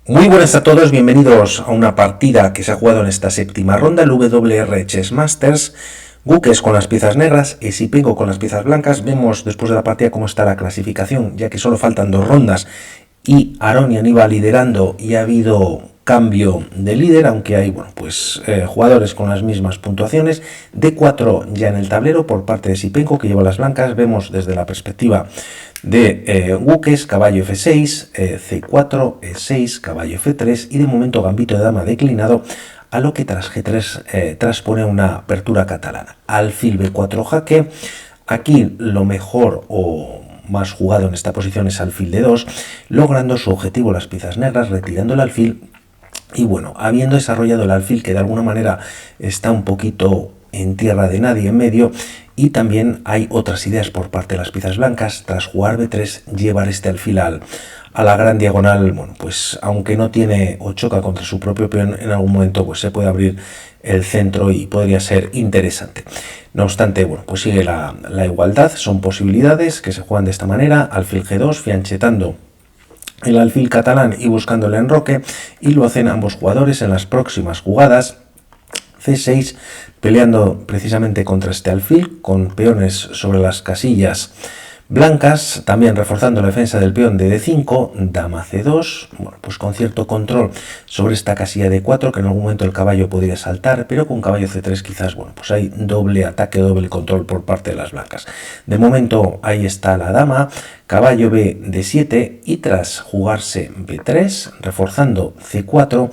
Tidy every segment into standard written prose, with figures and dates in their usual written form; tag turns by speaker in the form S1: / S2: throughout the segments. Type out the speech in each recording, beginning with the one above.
S1: Muy buenas a todos, bienvenidos a una partida que se ha jugado en esta séptima ronda, el WR Chess Masters. Guques con las piezas negras y Sipenko con las piezas blancas. Vemos después de la partida cómo está la clasificación, ya que solo faltan 2 rondas y Aronian iba liderando y ha habido cambio de líder, aunque hay jugadores con las mismas puntuaciones. D4 ya en el tablero por parte de Sipenko, que lleva las blancas. Vemos desde la perspectiva de Guques, caballo F6, C4, E6, caballo F3 y de momento gambito de dama declinado, a lo que tras G3 transpone una apertura catalana. Alfil B4 jaque. Aquí lo mejor o más jugado en esta posición es alfil D2, logrando su objetivo las piezas negras, retirando el alfil. Y bueno, habiendo desarrollado el alfil, que de alguna manera está un poquito en tierra de nadie en medio, y también hay otras ideas por parte de las piezas blancas. Tras jugar B3, llevar este alfil a la gran diagonal, bueno, pues aunque no tiene o choca contra su propio peón, en algún momento pues se puede abrir el centro y podría ser interesante. No obstante, bueno, pues sigue la igualdad, son posibilidades que se juegan de esta manera. Alfil G2, fianchetando el alfil catalán y buscando el enroque, y lo hacen ambos jugadores en las próximas jugadas. C6, peleando precisamente contra este alfil, con peones sobre las casillas blancas, también reforzando la defensa del peón de D5, dama C2, bueno, pues con cierto control sobre esta casilla de 4, que en algún momento el caballo podría saltar, pero con caballo C3 quizás, bueno, pues hay doble ataque, doble control por parte de las blancas. De momento ahí está la dama, caballo B D7 y tras jugarse B3, reforzando C4,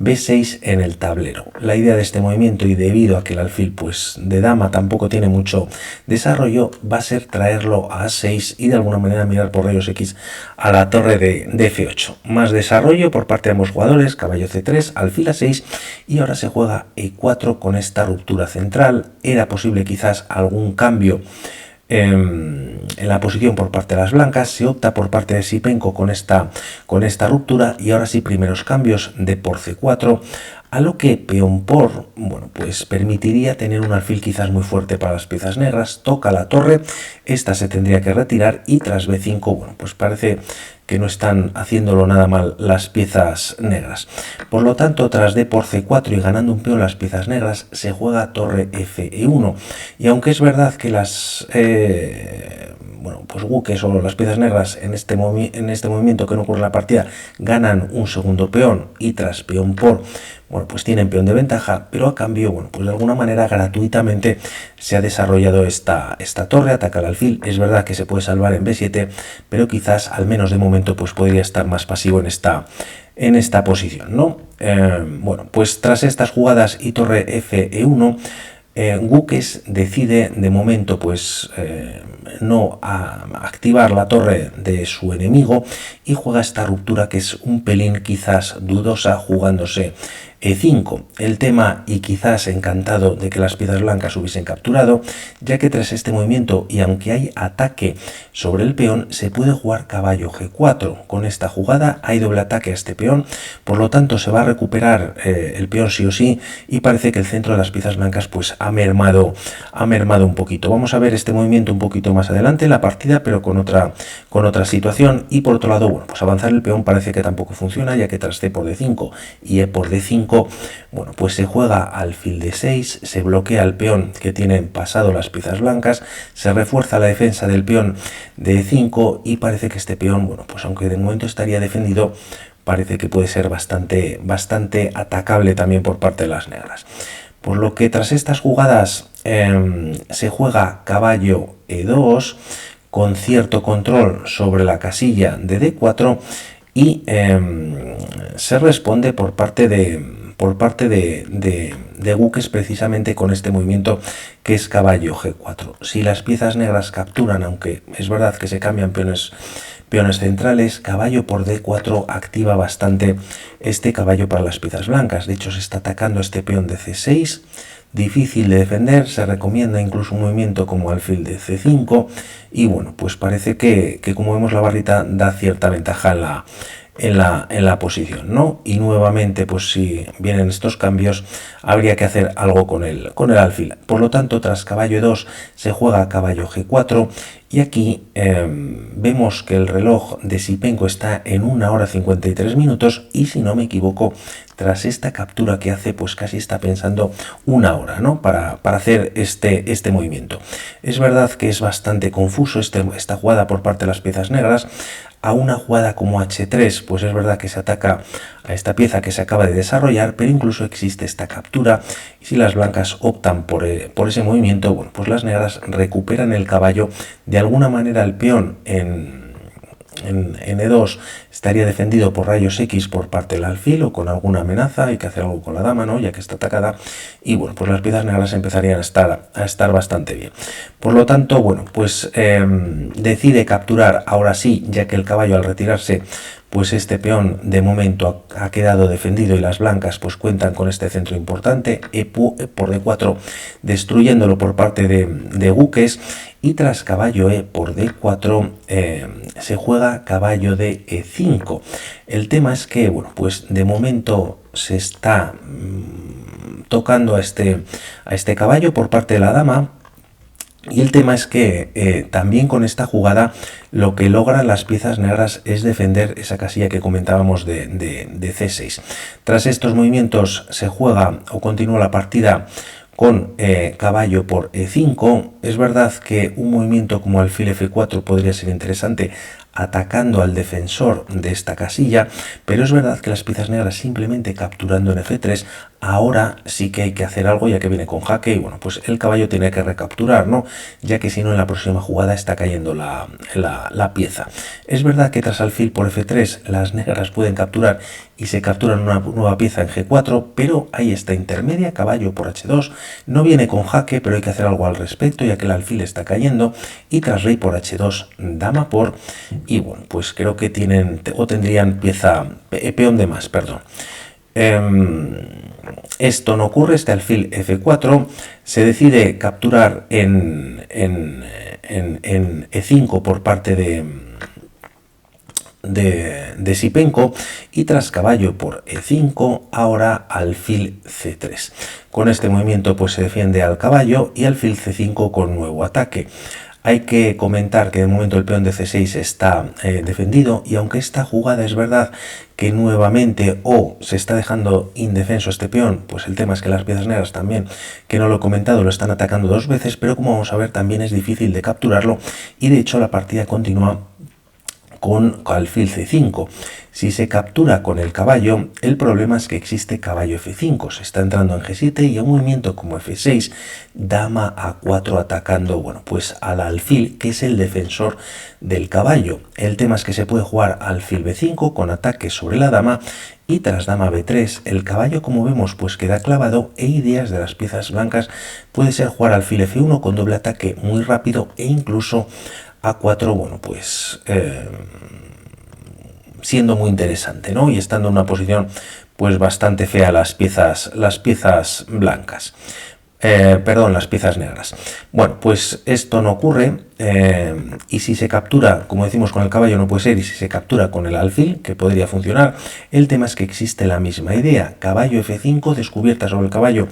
S1: B6 en el tablero. La idea de este movimiento, y debido a que el alfil pues de dama tampoco tiene mucho desarrollo, va a ser traerlo a A6 y de alguna manera mirar por rayos X a la torre de F8. Más desarrollo por parte de ambos jugadores, caballo C3, alfil A6 y ahora se juega E4 con esta ruptura central. Era posible quizás algún cambio en la posición por parte de las blancas. Se opta por parte de Sipenko con esta ruptura, y ahora sí primeros cambios de por C4, a lo que peón por, bueno, pues permitiría tener un alfil quizás muy fuerte para las piezas negras. Toca la torre, esta se tendría que retirar, y tras B5, bueno, pues parece que no están haciéndolo nada mal las piezas negras. Por lo tanto, tras D por C4 y ganando un peón las piezas negras, se juega torre F1. Y aunque es verdad que las Guques o las piezas negras en este movimiento que no ocurre en la partida ganan un segundo peón, y tras peón por, bueno, pues tienen peón de ventaja, pero a cambio, bueno, pues de alguna manera gratuitamente se ha desarrollado esta torre, ataca al alfil. Es verdad que se puede salvar en B7, pero quizás al menos de momento pues podría estar más pasivo en esta posición, ¿no? Bueno, pues tras estas jugadas y torre Fe1, Guques decide de momento pues no activar la torre de su enemigo y juega esta ruptura, que es un pelín quizás dudosa, jugándose E5. El tema, y quizás encantado de que las piezas blancas hubiesen capturado, ya que tras este movimiento, y aunque hay ataque sobre el peón, se puede jugar caballo G4. Con esta jugada hay doble ataque a este peón, por lo tanto se va a recuperar el peón sí o sí, y parece que el centro de las piezas blancas pues ha mermado un poquito. Vamos a ver este movimiento un poquito más adelante en la partida, pero con otra situación. Y por otro lado, bueno, pues avanzar el peón parece que tampoco funciona, ya que tras C por D5 y E por D5, bueno, pues se juega alfil D6, se bloquea el peón que tienen pasado las piezas blancas, se refuerza la defensa del peón de E5, y parece que este peón, bueno, pues aunque de momento estaría defendido, parece que puede ser bastante atacable también por parte de las negras. Por lo que tras estas jugadas se juega caballo E2 con cierto control sobre la casilla de D4, y se responde por parte de Guques precisamente con este movimiento, que es caballo G4. Si las piezas negras capturan, aunque es verdad que se cambian peones centrales, caballo por D4 activa bastante este caballo para las piezas blancas. De hecho, se está atacando este peón de C6, difícil de defender. Se recomienda incluso un movimiento como alfil de C5, y bueno, pues parece que como vemos la barrita da cierta ventaja en la posición, ¿no? Y nuevamente, pues si vienen estos cambios, habría que hacer algo con el alfil. Por lo tanto, tras caballo E2 se juega caballo G4 y aquí vemos que el reloj de Sipenko está en 1 hora 53 minutos y si no me equivoco, tras esta captura que hace, pues casi está pensando 1 hora, ¿no? Para hacer este movimiento. Es verdad que es bastante confuso esta jugada por parte de las piezas negras. A una jugada como H3, pues es verdad que se ataca a esta pieza que se acaba de desarrollar, pero incluso existe esta captura y si las blancas optan por ese movimiento, bueno, pues las negras recuperan el caballo. De alguna manera el peón en E2 estaría defendido por rayos X por parte del alfil o con alguna amenaza, hay que hacer algo con la dama, ¿no? Ya que está atacada y bueno, pues las piezas negras empezarían a estar bastante bien. Por lo tanto, bueno, pues decide capturar ahora sí, ya que el caballo al retirarse, pues este peón de momento ha quedado defendido y las blancas pues cuentan con este centro importante, E por D4 destruyéndolo por parte de Guques y tras caballo E por D4 se juega caballo de E5. El tema es que, bueno, pues de momento se está tocando a este caballo por parte de la dama. Y el tema es que también con esta jugada lo que logran las piezas negras es defender esa casilla que comentábamos de C6. Tras estos movimientos se juega o continúa la partida con caballo por E5. Es verdad que un movimiento como alfil F4 podría ser interesante atacando al defensor de esta casilla, pero es verdad que las piezas negras simplemente capturando en F3, ahora sí que hay que hacer algo ya que viene con jaque y bueno, pues el caballo tiene que recapturar, ¿no? Ya que si no en la próxima jugada está cayendo la pieza. Es verdad que tras alfil por F3 las negras pueden capturar y se capturan una nueva pieza en G4, pero hay esta intermedia, caballo por H2, no viene con jaque, pero hay que hacer algo al respecto ya que el alfil está cayendo y tras rey por H2, dama por y bueno, pues creo que tienen o tendrían peón de más, perdón. Esto no ocurre, este alfil F4 se decide capturar en E5 por parte de Sipenko y tras caballo por E5 ahora alfil C3. Con este movimiento pues se defiende al caballo y alfil C5 con nuevo ataque. Hay que comentar que de momento el peón de C6 está defendido y aunque esta jugada es verdad que nuevamente se está dejando indefenso este peón, pues el tema es que las piezas negras también, que no lo he comentado, lo están atacando dos veces, pero como vamos a ver también es difícil de capturarlo y de hecho la partida continúa con alfil C5. Si se captura con el caballo, el problema es que existe caballo F5, se está entrando en G7 y a un movimiento como F6, dama A4 atacando, bueno, pues al alfil, que es el defensor del caballo. El tema es que se puede jugar alfil B5 con ataque sobre la dama y tras dama B3, el caballo, como vemos, pues queda clavado e ideas de las piezas blancas puede ser jugar alfil F1 con doble ataque muy rápido e incluso A4, bueno, pues siendo muy interesante, ¿no? Y estando en una posición pues bastante fea las piezas blancas. Perdón, las piezas negras. Bueno, pues esto no ocurre y si se captura, como decimos con el caballo no puede ser, y si se captura con el alfil, que podría funcionar, el tema es que existe la misma idea, caballo F5, descubierta sobre el caballo,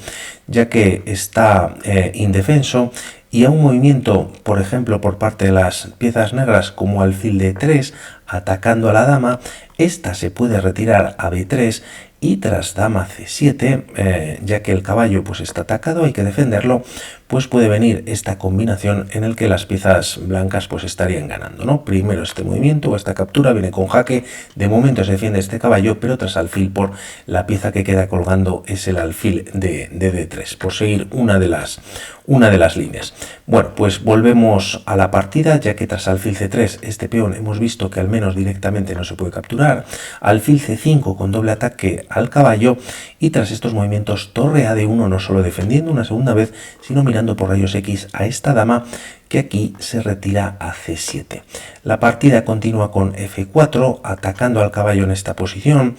S1: ya que está indefenso, y a un movimiento, por ejemplo, por parte de las piezas negras como alfil D3, atacando a la dama, esta se puede retirar a B3 y tras dama C7, ya que el caballo pues está atacado, hay que defenderlo, pues puede venir esta combinación en el que las piezas blancas pues estarían ganando, ¿no? Primero este movimiento o esta captura viene con jaque, de momento se defiende este caballo, pero tras alfil por la pieza que queda colgando es el alfil de D3, por seguir una de las líneas. Bueno, pues volvemos a la partida, ya que tras alfil C3 este peón hemos visto que al menos directamente no se puede capturar, alfil C5 con doble ataque al caballo y tras estos movimientos torre A de 1 no solo defendiendo una segunda vez, sino mirando por rayos X a esta dama que aquí se retira a C7. La partida continúa con F4, atacando al caballo en esta posición.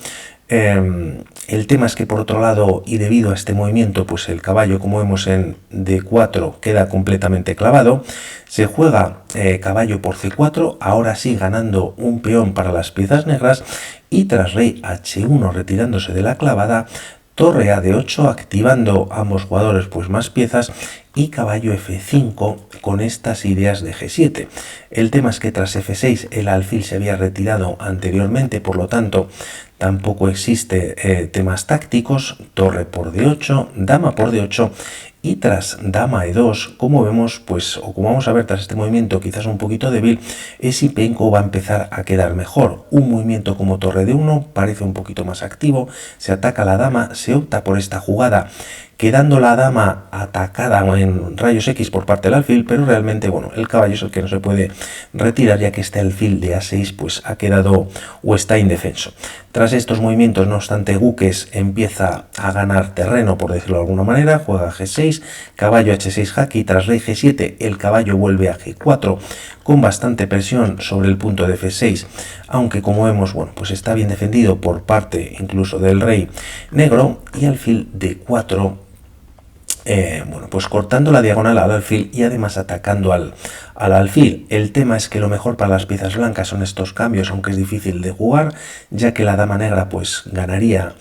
S1: El tema es que por otro lado, y debido a este movimiento, pues el caballo, como vemos en D4, queda completamente clavado. Se juega caballo por C4, ahora sí ganando un peón para las piezas negras, y tras rey H1 retirándose de la clavada, torre a D8 activando ambos jugadores pues más piezas, y caballo F5 con estas ideas de G7. El tema es que tras F6 el alfil se había retirado anteriormente, por lo tanto tampoco existe temas tácticos. Torre por D8, dama por D8, y tras dama E2, como vemos, pues, o como vamos a ver tras este movimiento quizás un poquito débil, Esipenko va a empezar a quedar mejor. Un movimiento como torre D1 parece un poquito más activo, se ataca a la dama, se opta por esta jugada, quedando la dama atacada en rayos X por parte del alfil, pero realmente, bueno, el caballo es el que no se puede retirar, ya que este alfil de A6 pues ha quedado o está indefenso. Tras estos movimientos, no obstante, Gukes empieza a ganar terreno, por decirlo de alguna manera, juega G6, caballo H6 jaque, y tras rey G7 el caballo vuelve a G4, con bastante presión sobre el punto de F6, aunque como vemos, bueno, pues está bien defendido por parte incluso del rey negro, y alfil D4, bueno, pues cortando la diagonal al alfil y además atacando al alfil. El tema es que lo mejor para las piezas blancas son estos cambios, aunque es difícil de jugar, ya que la dama negra pues ganaría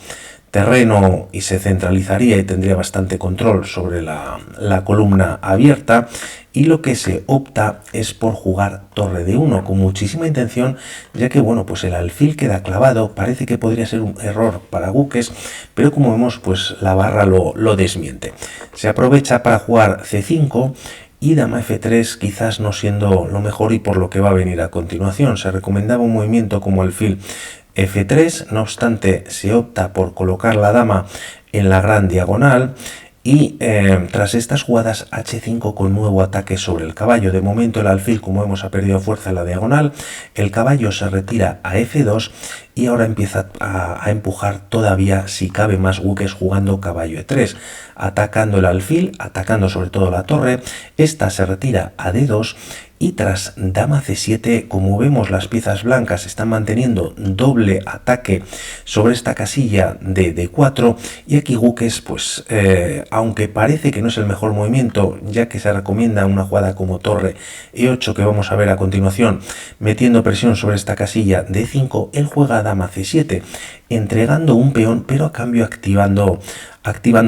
S1: terreno y se centralizaría y tendría bastante control sobre la columna abierta, y lo que se opta es por jugar torre de 1 con muchísima intención, ya que bueno, pues el alfil queda clavado. Parece que podría ser un error para Gukes, pero como vemos pues la barra lo desmiente. Se aprovecha para jugar C5 y dama F3, quizás no siendo lo mejor y por lo que va a venir a continuación. Se recomendaba un movimiento como alfil F3, no obstante se opta por colocar la dama en la gran diagonal, y tras estas jugadas H5 con nuevo ataque sobre el caballo. De momento el alfil, como vemos, ha perdido fuerza en la diagonal, el caballo se retira a F2 y ahora empieza a empujar todavía, si cabe más, Gukes jugando caballo E3, atacando el alfil, atacando sobre todo la torre. Esta se retira a D2 y tras dama C7, como vemos, las piezas blancas están manteniendo doble ataque sobre esta casilla de D4, y aquí Gukes, pues aunque parece que no es el mejor movimiento, ya que se recomienda una jugada como torre E8 que vamos a ver a continuación, metiendo presión sobre esta casilla D5, él juega dama C7, entregando un peón, pero a cambio activando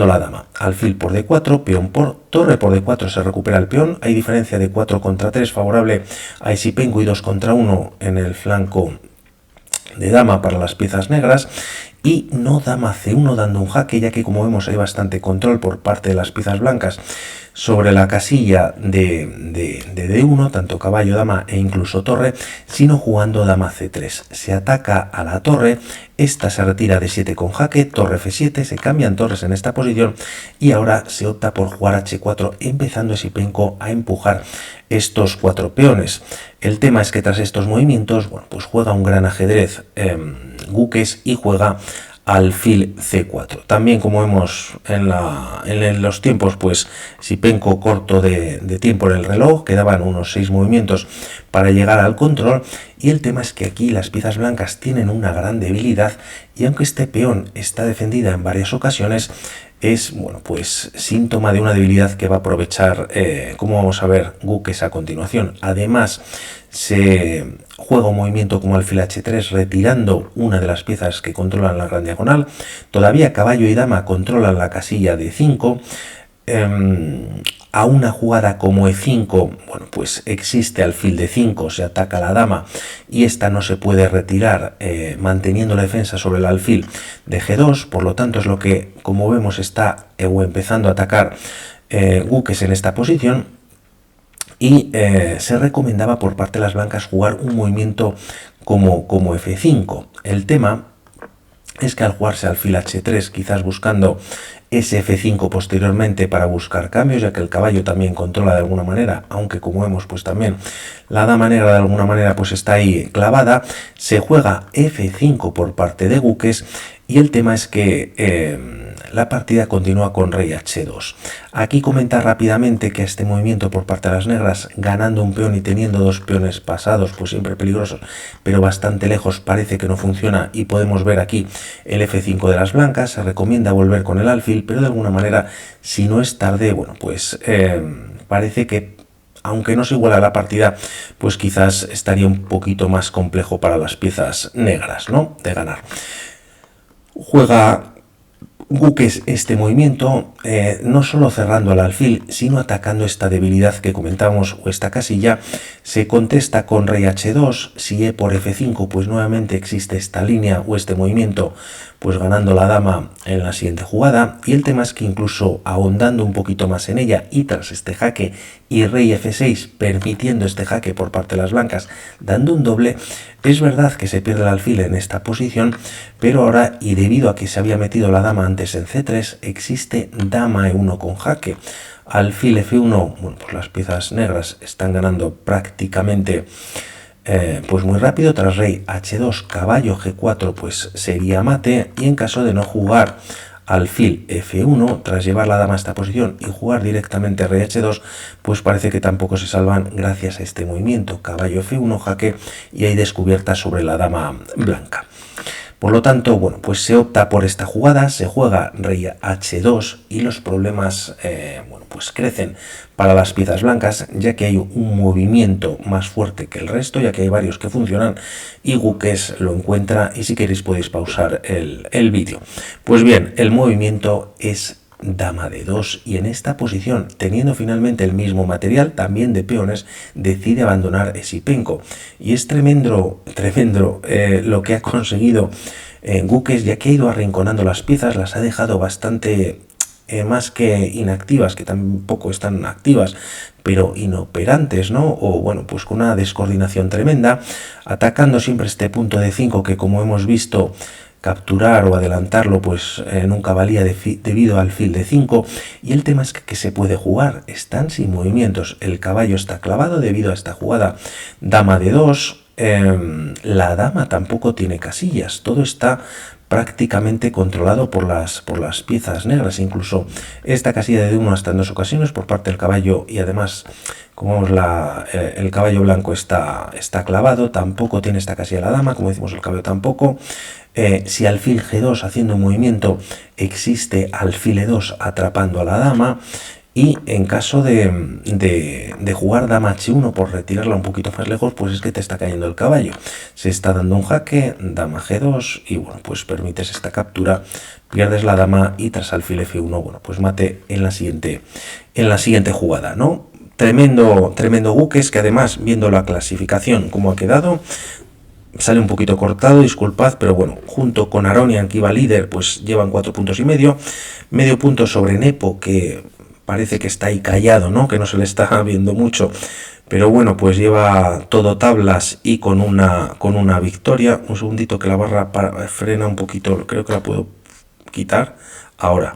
S1: la dama. Alfil por D4, peón por torre por D4, se recupera el peón. Hay diferencia de 4 contra 3 favorable a Esipenko y 2 contra 1 en el flanco de dama para las piezas negras, y no dama C1 dando un jaque, ya que como vemos hay bastante control por parte de las piezas blancas sobre la casilla de D1, tanto caballo, dama e incluso torre, sino jugando dama C3. Se ataca a la torre, esta se retira de 7 con jaque, torre F7, se cambian torres en esta posición, y ahora se opta por jugar H4, empezando Esipenko a empujar estos 4 peones. El tema es que tras estos movimientos, bueno, pues juega un gran ajedrez Gukes y juega alfil C4. También, como vemos en los tiempos, pues Esipenko corto de tiempo en el reloj, quedaban unos 6 movimientos para llegar al control, y el tema es que aquí las piezas blancas tienen una gran debilidad, y aunque este peón está defendida en varias ocasiones, es, bueno, pues síntoma de una debilidad que va a aprovechar, como vamos a ver, Gukes a continuación. Además, se juega un movimiento como alfil H3, retirando una de las piezas que controlan la gran diagonal. Todavía caballo y dama controlan la casilla de 5. A una jugada como E5, bueno, pues existe alfil de 5, se ataca a la dama y esta no se puede retirar, manteniendo la defensa sobre el alfil de G2, por lo tanto es lo que, como vemos, está empezando a atacar Gukes en esta posición, y se recomendaba por parte de las blancas jugar un movimiento como F5. El tema es que al jugarse alfil H3, quizás buscando ese F5 posteriormente para buscar cambios, ya que el caballo también controla de alguna manera, aunque como vemos pues también la dama negra de alguna manera pues está ahí clavada, se juega F5 por parte de Gukes, y el tema es que la partida continúa con rey h2. Aquí comentar rápidamente que este movimiento por parte de las negras, ganando un peón y teniendo dos peones pasados, pues siempre peligrosos, pero bastante lejos, parece que no funciona, y podemos ver aquí el f5 de las blancas. Se recomienda volver con el alfil, pero de alguna manera, si no es tarde, bueno, pues parece que, aunque no se iguala la partida, pues quizás estaría un poquito más complejo para las piezas negras, ¿no?, de ganar. Juega Gukes este movimiento, no solo cerrando al alfil, sino atacando esta debilidad que comentábamos, o esta casilla. Se contesta con rey h2, si e por f5, pues nuevamente existe esta línea o este movimiento, pues ganando la dama en la siguiente jugada. Y el tema es que incluso ahondando un poquito más en ella, y tras este jaque y rey f6, permitiendo este jaque por parte de las blancas, dando un doble, es verdad que se pierde el alfil en esta posición, pero ahora, y debido a que se había metido la dama antes en c3, existe dama e1 con jaque. Alfil f1, bueno, pues las piezas negras están ganando prácticamente pues muy rápido. Tras rey h2, caballo g4, pues sería mate, y en caso de no jugar alfil f1, tras llevar la dama a esta posición y jugar directamente rey h2, pues parece que tampoco se salvan gracias a este movimiento, caballo f1, jaque, y hay descubierta sobre la dama blanca. Por lo tanto, bueno, pues se opta por esta jugada, se juega rey h2 y los problemas, bueno, pues crecen para las piezas blancas, ya que hay un movimiento más fuerte que el resto, ya que hay varios que funcionan, y Gukes lo encuentra, y si queréis podéis pausar el vídeo. Pues bien, el movimiento es dama de 2, y en esta posición, teniendo finalmente el mismo material, también de peones, decide abandonar Esipenko. Y es tremendo lo que ha conseguido Gukes, ya que ha ido arrinconando las piezas, las ha dejado bastante más que inactivas, que tampoco están activas, pero inoperantes, ¿no? O bueno, pues con una descoordinación tremenda, atacando siempre este punto de 5 que, como hemos visto, capturar o adelantarlo pues nunca valía debido al fil de 5. Y el tema es que se puede jugar, están sin movimientos, el caballo está clavado debido a esta jugada dama de 2, la dama tampoco tiene casillas, todo está prácticamente controlado por las piezas negras. Incluso esta casilla de 1 hasta en 2 ocasiones por parte del caballo, y además, como vemos, el caballo blanco está clavado, tampoco tiene esta casilla la dama, como decimos el caballo tampoco. Si alfil g2 haciendo un movimiento, existe alfil e2 atrapando a la dama. Y en caso de jugar dama h1 por retirarla un poquito más lejos, pues es que te está cayendo el caballo. Se está dando un jaque, dama g2, y bueno, pues permites esta captura, pierdes la dama, y tras alfil f1, bueno, pues mate en la siguiente jugada, ¿no? Tremendo Gukes, que además, viendo la clasificación como ha quedado, sale un poquito cortado, disculpad, pero bueno, junto con Aronian, que iba líder, pues llevan 4,5 puntos, medio punto sobre Nepo, que parece que está ahí callado, ¿no?, que no se le está viendo mucho, pero bueno, pues lleva todo tablas y con una victoria. Un segundito que la barra frena un poquito, creo que la puedo quitar ahora.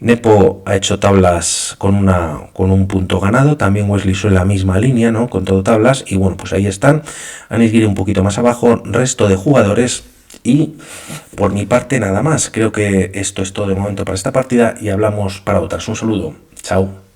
S1: Nepo ha hecho tablas con un punto ganado, también Wesley Su en la misma línea, ¿no?, con todo tablas, y bueno, pues ahí están. Anizgiri un poquito más abajo, resto de jugadores. Y por mi parte nada más, creo que esto es todo de momento para esta partida, y hablamos para otras. Un saludo, chao.